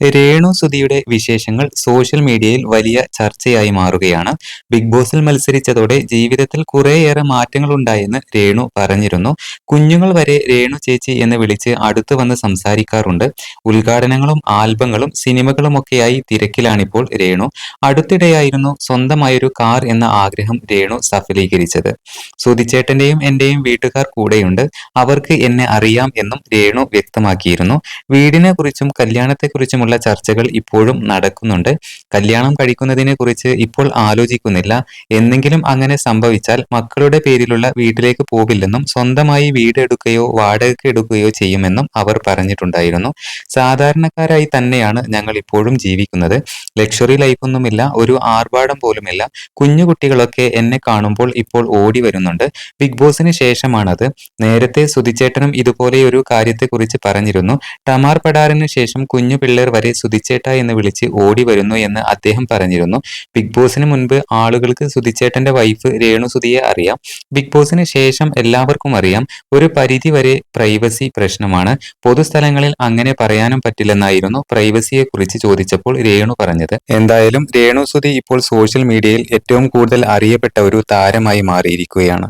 രേണു സുധിയുടെ വിശേഷങ്ങൾ സോഷ്യൽ മീഡിയയിൽ വലിയ ചർച്ചയായി മാറുകയാണ്. ബിഗ് ബോസിൽ മത്സരിച്ചതോടെ ജീവിതത്തിൽ കുറേയേറെ മാറ്റങ്ങളുണ്ടായെന്ന് രേണു പറഞ്ഞിരുന്നു. കുഞ്ഞുങ്ങൾ വരെ രേണു ചേച്ചി എന്ന് വിളിച്ച് അടുത്തു വന്ന് സംസാരിക്കാറുണ്ട്. ഉദ്ഘാടനങ്ങളും ആൽബങ്ങളും സിനിമകളുമൊക്കെയായി തിരക്കിലാണിപ്പോൾ രേണു. അടുത്തിടെയായിരുന്നു സ്വന്തമായൊരു കാർ എന്ന ആഗ്രഹം രേണു സഫലീകരിച്ചത്. സുധിച്ചേട്ടന്റെയും എന്റെയും വീട്ടുകാർ കൂടെയുണ്ട്. അവർക്ക് എന്നെ അറിയാം എന്നും രേണു വ്യക്തമാക്കിയിരുന്നു. വീടിനെ കുറിച്ചും കല്യാണത്തെക്കുറിച്ചുമുള്ള ചർച്ചകൾ ഇപ്പോഴും നടക്കുന്നുണ്ട്. കല്യാണം കഴിക്കുന്നതിനെ കുറിച്ച് ഇപ്പോൾ ആലോചിക്കുന്നില്ല. എന്നെങ്കിലും അങ്ങനെ സംഭവിച്ചാൽ മക്കളുടെ പേരിലുള്ള വീട്ടിലേക്ക് പോകില്ലെന്നും സ്വന്തമായി വീട് എടുക്കുകയോ വാടകയ്ക്ക് എടുക്കുകയോ ചെയ്യുമെന്നും അവർ പറഞ്ഞിട്ടുണ്ടായിരുന്നു. സാധാരണക്കാരായി തന്നെയാണ് ഞങ്ങൾ ഇപ്പോഴും ജീവിക്കുന്നത്. ലക്ഷറി ലൈഫൊന്നുമില്ല, ഒരു ആർഭാടം പോലുമില്ല. കുഞ്ഞുകുട്ടികളൊക്കെ എന്നെ കാണുമ്പോൾ ഇപ്പോൾ ഓടി വരുന്നുണ്ട്. ബിഗ് ബോസിന് ശേഷമാണത്. നേരത്തെ സുധിച്ചേട്ടനും ഇതുപോലെയൊരു കാര്യത്തെക്കുറിച്ച് പറഞ്ഞിരുന്നു. ടമാർ പടാറിന് ശേഷം കുഞ്ഞു പിള്ളേർ വരെ സുധിച്ചേട്ട എന്ന് വിളിച്ച് ഓടി വരുന്നു എന്ന് അദ്ദേഹം പറഞ്ഞിരുന്നു. ബിഗ് ബോസിന് മുൻപ് ആളുകൾക്ക് സുധിച്ചേട്ടന്റെ വൈഫ് രേണു സുധിയെ അറിയാം. ബിഗ് ബോസിന് ശേഷം എല്ലാവർക്കും അറിയാം. ഒരു പരിധി വരെ പ്രൈവസി പ്രശ്നമാണ്. പൊതുസ്ഥലങ്ങളിൽ അങ്ങനെ പറയാനും പറ്റില്ലെന്നായിരുന്നു പ്രൈവസിയെ കുറിച്ച് ചോദിച്ചപ്പോൾ രേണു പറഞ്ഞത്. എന്തായാലും രേണു സുധി ഇപ്പോൾ സോഷ്യൽ മീഡിയയിൽ ഏറ്റവും കൂടുതൽ അറിയപ്പെട്ട ഒരു താരമായി മാറിയിരിക്കുകയാണ്.